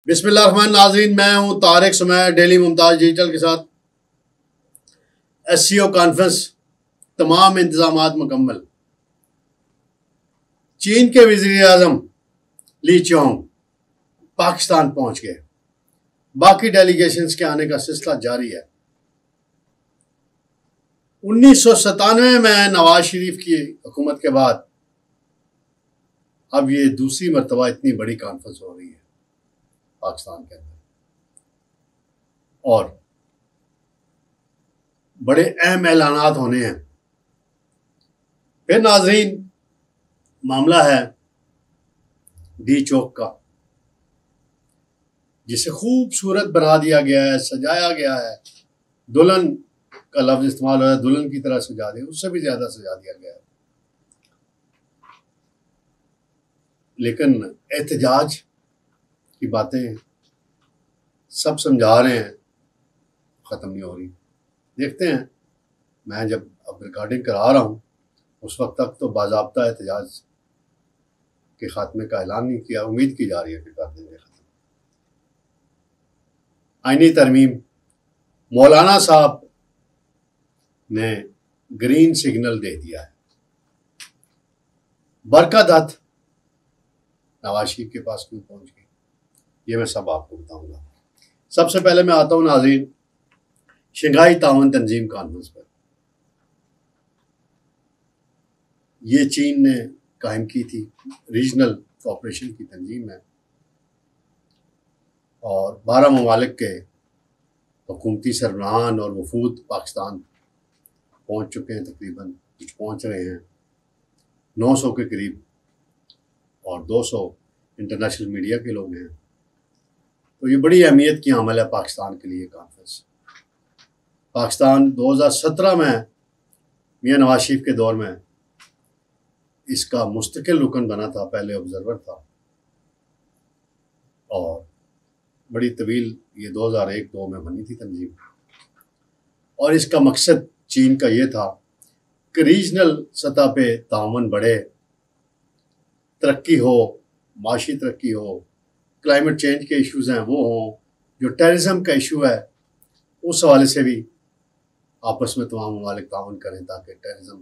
बिस्मिल्लाहिर्रहमानिर्रहीम। नाज़रीन, मैं हूं तारिक सुमैर, डेली मुमताज़ डिजिटल के साथ। SCO कॉन्फ्रेंस, तमाम इंतजामात मुकम्मल। चीन के वज़ीर-ए-आज़म ली चियोंग पाकिस्तान पहुंच गए। बाकी डेलीगेशंस के आने का सिलसिला जारी है। 1997 में नवाज शरीफ की हुकूमत के बाद अब ये दूसरी मरतबा इतनी बड़ी कॉन्फ्रेंस हो रही है पाकिस्तान के अंदर, और बड़े अहम ऐलानात होने हैं। फिर नाजरीन, मामला है डी चौक का, जिसे खूबसूरत बना दिया गया है, सजाया गया है। दुल्हन का लफ्ज इस्तेमाल हो है, दुल्हन की तरह सजा दे, उससे भी ज्यादा सजा दिया गया है। लेकिन एहतजाज की बातें सब समझा रहे हैं, ख़त्म नहीं हो रही। देखते हैं, मैं जब अब रिकॉर्डिंग करा रहा हूँ उस वक्त तक तो बाज़ाब्ता एहतजाज के खात्मे का ऐलान नहीं किया। उम्मीद की जा रही है कि कर देंगे ख़त्म। आईनी तरमीम, मौलाना साहब ने ग्रीन सिग्नल दे दिया है। बरकत हत नवाज शरीफ के पास क्यों पहुंच गई, ये मैं सब आपको बताऊंगा। सबसे पहले मैं आता हूं नाज़रीन शंघाई ताउन तंजीम कॉन्फ्रेंस पर। ये चीन ने कायम की थी, रीजनल कोऑपरेशन की तंजीम है, और 12 ममालिक के हुकूमती सरबराहान और वफूद पाकिस्तान पहुंच चुके हैं। तकरीबन कुछ पहुंच रहे हैं 900 के करीब, और 200 इंटरनेशनल मीडिया के लोग हैं। तो ये बड़ी अहमियत की अमल है पाकिस्तान के लिए कॉन्फ्रेंस। पाकिस्तान 2017 में मियां नवाज शरीफ के दौर में इसका मुस्तकिल रुकन बना था, पहले ऑब्जर्वर था, और बड़ी तवील ये 2001-2 में बनी थी तंजीम। और इसका मकसद चीन का ये था कि रीजनल सतह पे ताउन बढ़े, तरक्की हो, माशी तरक्की हो, क्लाइमेट चेंज के इश्यूज़ हैं वो हों, जो टेररिज्म का इशू है उस हवाले से भी आपस में तमाम ममालिक ताउन करें ताकि टेररिज्म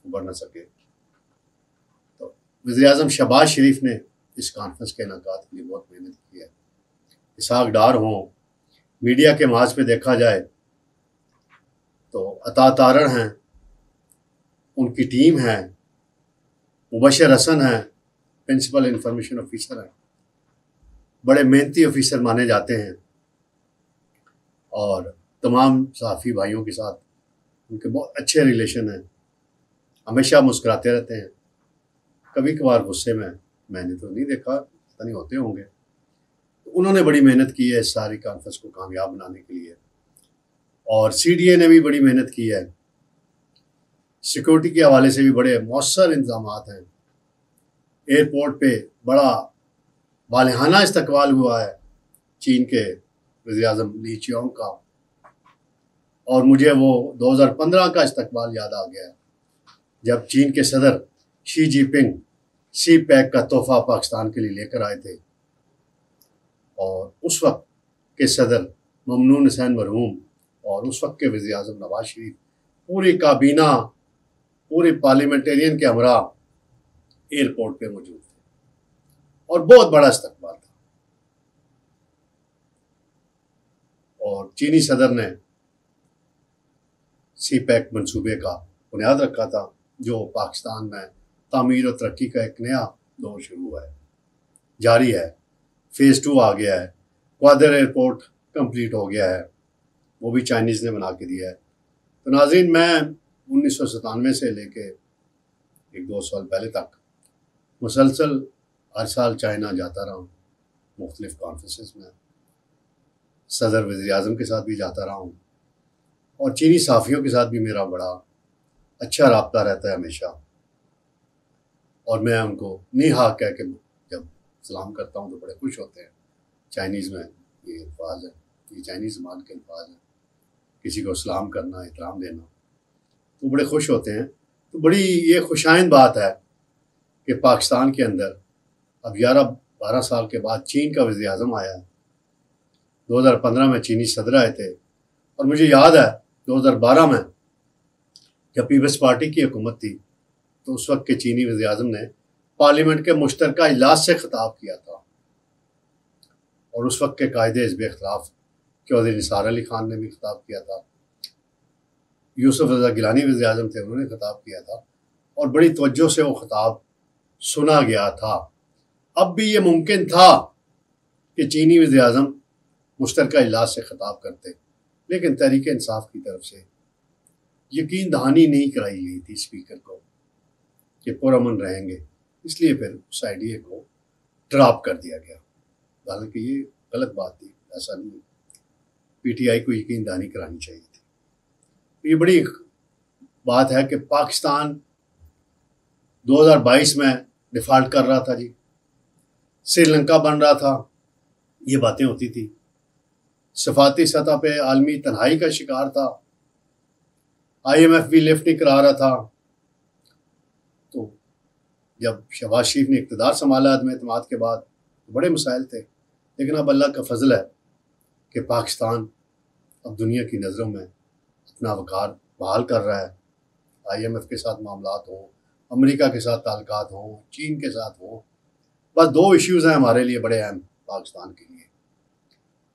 उभर न सके। तो वज़ीर-ए-आज़म शहबाज शरीफ ने इस कॉन्फ्रेंस के इनेकाद के लिए बहुत मेहनत की है। इसहाक डार हों, मीडिया के माज पे देखा जाए तो अता तारड़ हैं, उनकी टीम है, मुबशर हसन हैं, प्रिंसिपल इंफॉर्मेशन ऑफिसर हैं, बड़े मेहनती ऑफिसर माने जाते हैं, और तमाम सहाफ़ी भाइयों के साथ उनके बहुत अच्छे रिलेशन हैं, हमेशा मुस्कुराते रहते हैं। कभी कभार गुस्से में मैंने तो नहीं देखा, पता नहीं होते होंगे। तो उन्होंने बड़ी मेहनत की है इस सारी कॉन्फ्रेंस को कामयाब बनाने के लिए, और CDA ने भी बड़ी मेहनत की है। सिक्योरिटी के हवाले से भी बड़े मौसर इंतजामात हैं। एयरपोर्ट पे बड़ा बालिहाना इस्तकबाल हुआ है चीन के वज़ीर-ए-आज़म ली चियोंग का, और मुझे वो 2015 का इस्तकबाल याद आ गया जब चीन के सदर शी जिनपिंग CPEC का तोहफा पाकिस्तान के लिए लेकर आए थे, और उस वक्त के सदर ममनून हुसैन मरहूम और उस वक्त के वज़ीर-ए-आज़म नवाज शरीफ पूरी काबीना, पूरे पार्लियामेंटेरियन के हमरा एयरपोर्ट पे मौजूद थे, और बहुत बड़ा इस्तकबाल था। और चीनी सदर ने CPEC मंसूबे का बुनियाद रखा था, जो पाकिस्तान में तामीर और तरक्की का एक नया दौर शुरू हुआ है, जारी है। फेज़ 2 आ गया है, ग्वादर एयरपोर्ट कंप्लीट हो गया है, वो भी चाइनीज़ ने बना के दिया है। तो नाज़रीन, मैं 1997 से लेके 1-2 साल पहले तक मुसलसल हर साल चाइना जाता रहा हूँ, मुख्तलिफ कॉन्फ्रेंसेस में सदर वज़ीर-ए-आज़म के साथ भी जाता रहा हूँ, और चीनी सहाफ़ियों के साथ भी मेरा बड़ा अच्छा राब्ता रहता है हमेशा। और मैं उनको नी हाँ कह के जब सलाम करता हूँ तो बड़े खुश होते हैं। चाइनीज़ में ये अल्फाज है, ये चाइनीज़ ज़बान के अल्फाज हैं, किसी को सलाम करना, एहतराम देना, तो बड़े खुश होते हैं। तो बड़ी ये खुशाइंद बात है कि पाकिस्तान के अंदर अब 11-12 साल के बाद चीन का वज़ीर-ए-आज़म आया है, 2015 में चीनी सदर आए थे, और मुझे याद है 2012 में जब पीपल्स पार्टी की हुकूमत थी तो उस वक्त के चीनी वज़ीर-ए-आज़म ने पार्लियामेंट के मुश्तरका इजलास से खिताब किया था, और उस वक्त के कायदे हिज़्ब इख्तिलाफ चौधरी निसार अली खान ने भी खिताब किया था, यूसुफ रज़ा गिलानी वज़ीर-ए-आज़म थे, उन्होंने खिताब किया था, और बड़ी तवज्जो से वो खिताब सुना गया था। अब भी ये मुमकिन था कि चीनी वज़ीर-ए-आज़म मुश्तरका इजलास से खिताब करते, लेकिन तहरीक इंसाफ की तरफ से यकीन दहानी नहीं कराई गई थी स्पीकर को कि पुरअमन रहेंगे, इसलिए फिर उस आइडिया को ड्रॉप कर दिया गया। हालांकि ये गलत बात थी, ऐसा नहीं, पीटीआई को यकीन दहानी करानी चाहिए थी। ये बड़ी बात है कि पाकिस्तान 2022 में डिफ़ॉल्ट कर रहा था जी, श्रीलंका बन रहा था, ये बातें होती थी, सफारती सतह पे आलमी तन्हाई का शिकार था, IMF भी लिफ्ट नहीं करा रहा था। तो जब शहबाज शरीफ ने इक़्तिदार संभाला अदम एतमाद के बाद तो बड़े मसाइल थे, लेकिन अब अल्लाह का फजल है कि पाकिस्तान अब दुनिया की नज़रों में अपना वक़ार बहाल कर रहा है। IMF के साथ मामलात हों, अमेरिका के साथ ताल्लुकात हों, चीन के साथ हों, बस दो इश्यूज़ हैं हमारे लिए बड़े अहम पाकिस्तान के लिए,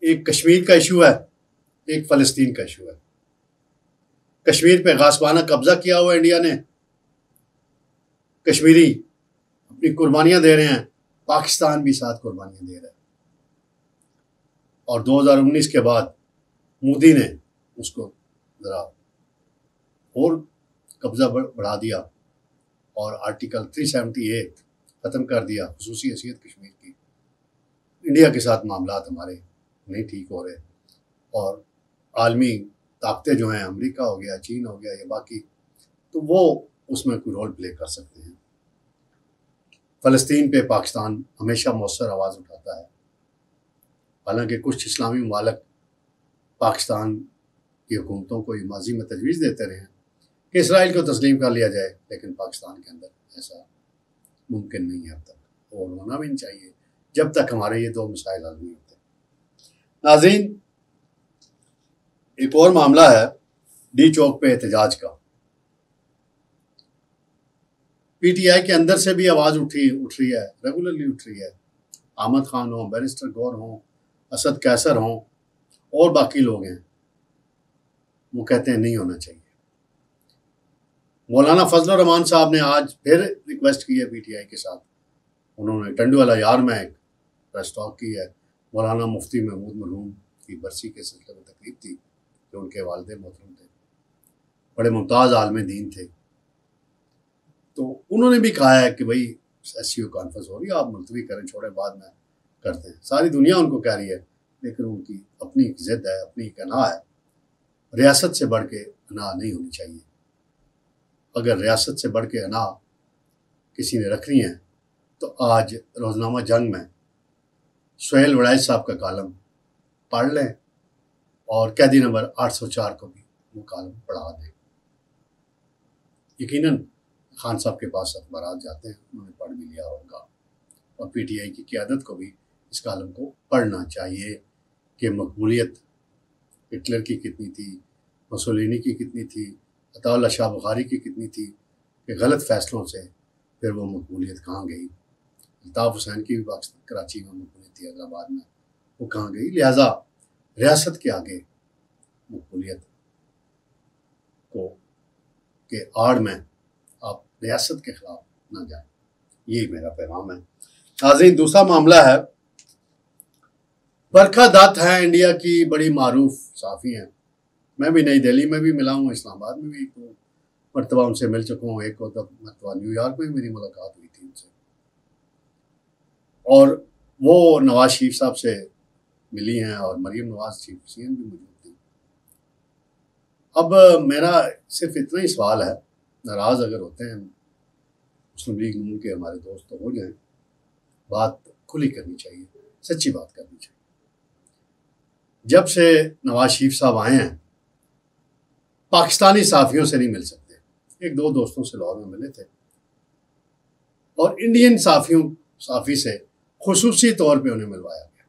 एक कश्मीर का इशू है, एक फ़लस्तीन का इशू है। कश्मीर पे गासबाना कब्जा किया हुआ इंडिया ने, कश्मीरी अपनी कुर्बानियां दे रहे हैं, पाकिस्तान भी साथ कुर्बानियां दे रहा है, और 2019 के बाद मोदी ने उसको ज़रा और कब्जा बढ़ा दिया और आर्टिकल 378 ख़त्म कर दिया, खुसूसी हैसियत कश्मीर की। इंडिया के साथ मामलात हमारे नहीं ठीक हो रहे, और आलमी ताकतें जो हैं, अमेरिका हो गया, चीन हो गया, या बाकी, तो वो उसमें कोई रोल प्ले कर सकते हैं। फ़लस्तीन पे पाकिस्तान हमेशा मौसर आवाज़ उठाता है, हालांकि कुछ इस्लामी ममालिक पाकिस्तान की हुकूमतों को ये माजी में तजवीज़ देते रहे हैं कि इसराइल को तस्लीम कर लिया जाए, लेकिन पाकिस्तान के अंदर ऐसा मुमकिन नहीं है अब तक, और होना भी नहीं चाहिए जब तक हमारे ये दो मसाइल हल नहीं होते। नाज़रीन, एक और मामला है डी चौक पे एहतजाज का। पीटीआई के अंदर से भी आवाज़ उठ रही है, रेगुलरली उठ रही है। अहमद खान हो, बैरिस्टर गौर हो, असद कैसर हो, और बाकी लोग हैं, वो कहते हैं नहीं होना चाहिए। मौलाना फजलुर रहमान साहब ने आज फिर रिक्वेस्ट की है पीटीआई के साथ, उन्होंने टंडूवाला यार में एक प्रेस टॉक की है। मौलाना मुफ्ती महमूद मरहूम की बरसी के सिलसिले में तकरीब थी, जो उनके वालिद मोहतरम थे, बड़े मुमताज़ आलम दीन थे, तो उन्होंने भी कहा है कि भाई SCO कॉन्फ्रेंस हो रही है, आप मुलतवी करें, छोड़े, बाद में करते हैं। सारी दुनिया उनको कह रही है, लेकिन उनकी अपनी एक ज़िद है, अपनी एक अना है। रियासत से बढ़ के अना नहीं होनी चाहिए। अगर रियासत से बढ़ के अना किसी ने रखनी है तो आज रोज़नामा जंग में सुहेल वड़ैच साहब का कालम पढ़ लें, और कैदी नंबर 804 को भी वो कालम पढ़ा दें। यकीनन खान साहब के पास अखबारात जाते हैं, उन्होंने पढ़ भी लिया होगा, और पीटीआई की क़यादत को भी इस कालम को पढ़ना चाहिए कि मकबूलियत हिटलर की कितनी थी, मुसोलिनी की कितनी थी, अताउल्लाह शाह बुखारी की कितनी थी, कि गलत फ़ैसलों से फिर वो मकबूलियत कहाँ गई। अल्ताफ़ हुसैन की भी कराची में मकबूलियत थी, हैदराबाद में, वो कहाँ गई। लिहाजा रियासत के आगे मकबूलियत को के आड़ में आप रियासत के ख़िलाफ़ ना जाएं, यही मेरा पैगाम है। नाज़रीन, दूसरा मामला है, बरखा दत्त हैं, इंडिया की बड़ी मारूफ सहाफ़ी हैं, मैं भी नई दिल्ली में भी मिला हूँ, इस्लामाबाद में भी 2 मरतबा उनसे मिल चुका हूँ, एक मरतबा न्यूयॉर्क में मेरी मुलाकात हुई थी उनसे, और वो नवाज शरीफ साहब से मिली हैं, और मरीम नवाज चीफ CM भी मौजूद थी। अब मेरा सिर्फ इतना ही सवाल है, नाराज़ अगर होते हैं मुस्लिम लीग नून के हमारे दोस्त तो हो जाएं, बात खुली करनी चाहिए, सच्ची बात करनी चाहिए। जब से नवाज शरीफ साहब आए हैं, पाकिस्तानी सहाफ़ियों से नहीं मिल सकते। 1-2 दोस्तों से लाहौर में मिले थे, और इंडियन सहाफ़ी से खुसूसी तौर पे उन्हें मिलवाया गया।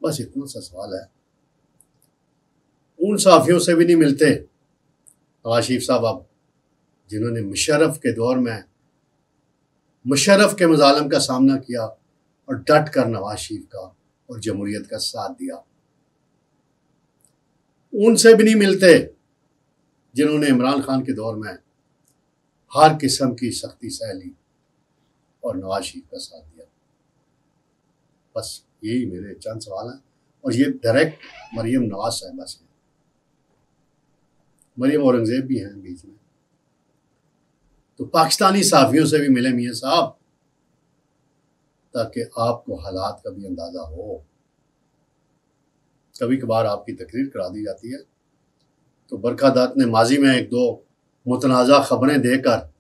बस इतना सा सवाल है। उन सहाफ़ियों से भी नहीं मिलते नवाज शरीफ साहब अब, जिन्होंने मुशर्रफ के दौर में मुशर्रफ के मज़ालिम का सामना किया और डट कर नवाज शरीफ का और जमहूरियत का साथ दिया। उनसे भी नहीं मिलते जिन्होंने इमरान खान के दौर में हर किस्म की सख्ती सह ली और नवाज शरीफ का साथ दिया। बस यही मेरे चंद सवाल हैं, और ये डायरेक्ट मरियम नवाज साहिबा से। मरियम औरंगजेब भी हैं बीच में। तो पाकिस्तानी सहाफ़ियों से भी मिले मियाँ साहब, ताकि आपको हालात का भी अंदाज़ा हो। कभी कभार आपकी तकरीर करा दी जाती है तो बरखादात ने माजी में एक दो मुतनाज़ा ख़बरें देकर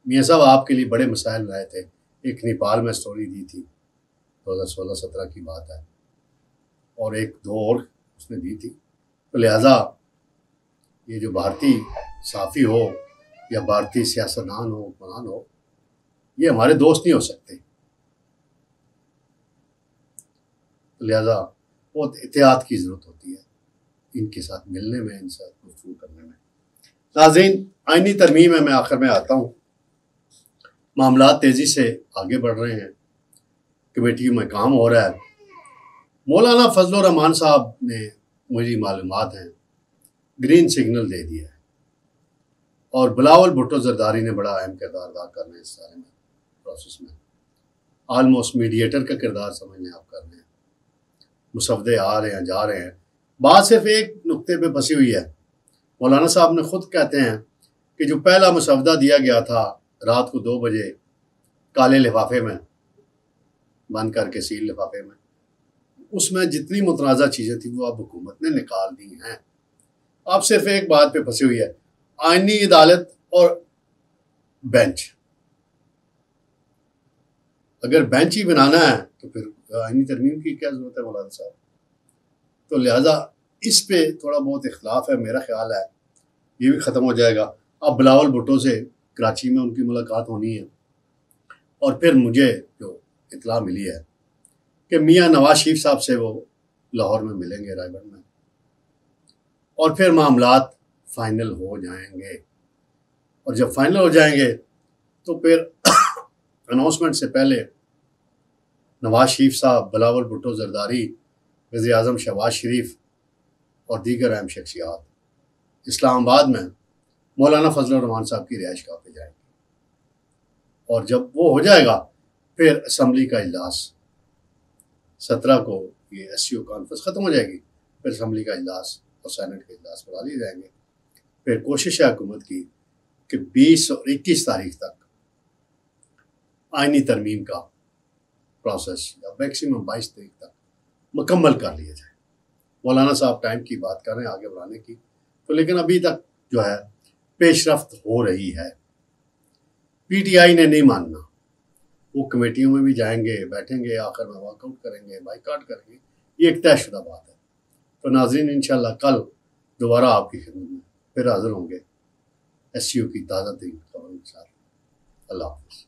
मियाँ साहब आपके लिए बड़े मसाइल लाए थे। एक नेपाल में स्टोरी दी थी, 2016-17 की बात है, और एक दो और उसने दी थी। तो लिहाजा ये जो भारतीय साफ़ी हो या भारतीय सियासतदान हो, हुक्मरान हो, ये हमारे दोस्त नहीं हो सकते। तो लिहाजा बहुत एहतियात की ज़रूरत होती है इनके साथ मिलने में, इनसे गुफ्तगू करने में। नाज़रीन, आइनी तरमीम में मैं आखिर में आता हूँ। मामला तेज़ी से आगे बढ़ रहे हैं, कमेटी में काम हो रहा है। मौलाना फजल रहमान साहब ने, मुझे मालूमात हैं, ग्रीन सिग्नल दे दिया है, और बिलावल भुट्टो जरदारी ने बड़ा अहम किरदार अदा करना है इस सारे में प्रोसेस में। आलमोस्ट मीडिएटर का किरदार समझने आप कर रहे हैं। मुसवदे आ रहे हैं, जा रहे हैं। बात सिर्फ एक नुक्ते पे फंसी हुई है। मौलाना साहब ने खुद कहते हैं कि जो पहला मुसवदा दिया गया था रात को 2 बजे काले लिफाफे में बंद करके, सील लिफाफे में, उसमें जितनी मुतनाज़ा चीज़ें थी वो अब हुकूमत ने निकाल दी हैं। अब सिर्फ एक बात पे फंसी हुई है, आईनी अदालत और बेंच। अगर बेंच ही बनाना है तो फिर आईनी तरमीम की क्या ज़रूरत है मौलाना साहब? तो लिहाजा इस पे थोड़ा बहुत इख्तलाफ है। मेरा ख्याल है ये भी ख़त्म हो जाएगा। अब बिलावल भुट्टो से कराची में उनकी मुलाकात होनी है, और फिर मुझे जो इतला मिली है कि मियाँ नवाज शरीफ साहब से वो लाहौर में मिलेंगे, रायगढ़ में, और फिर मामलात फाइनल हो जाएंगे। और जब फाइनल हो जाएंगे तो फिर अनाउंसमेंट से पहले नवाज शरीफ साहब, बिलावल भुट्टो जरदारी, वज़ीर आज़म शहबाज शरीफ और दीगर अहम शख्सियात इस्लामाबाद में मौलाना फजल रहमान साहब की रिहाइशगाह पे जाएंगे। और जब वो हो जाएगा फिर असम्बली का इजलास 17 को, ये SCO कॉन्फ्रेंस ख़त्म हो जाएगी, फिर असम्बली का इजलास और सेनेट के इजलास बुला लिए जाएंगे। फिर कोशिश है हुकूमत की कि 20 और 21 तारीख तक आईनी तरमीम का प्रोसेस, या मैक्सिमम 22 तारीख तक मुकम्मल कर लिया जाए। मौलाना साहब टाइम की बात कर रहे हैं आगे बढ़ाने की, तो लेकिन अभी तक जो है पेशरफ्त हो रही है। PTI ने नहीं मानना, वो कमेटियों में भी जाएंगे, बैठेंगे, आखिर में वॉकआउट करेंगे, बाइकआउट करेंगे। ये एक तयशुदा बात है। तो नाज़रीन, इंशाल्लाह कल दोबारा आपकी खिदमत में फिर हाजिर होंगे SCO की ताज़ा तरीन खबरों के साथ। अल्लाह हाफ़िज़।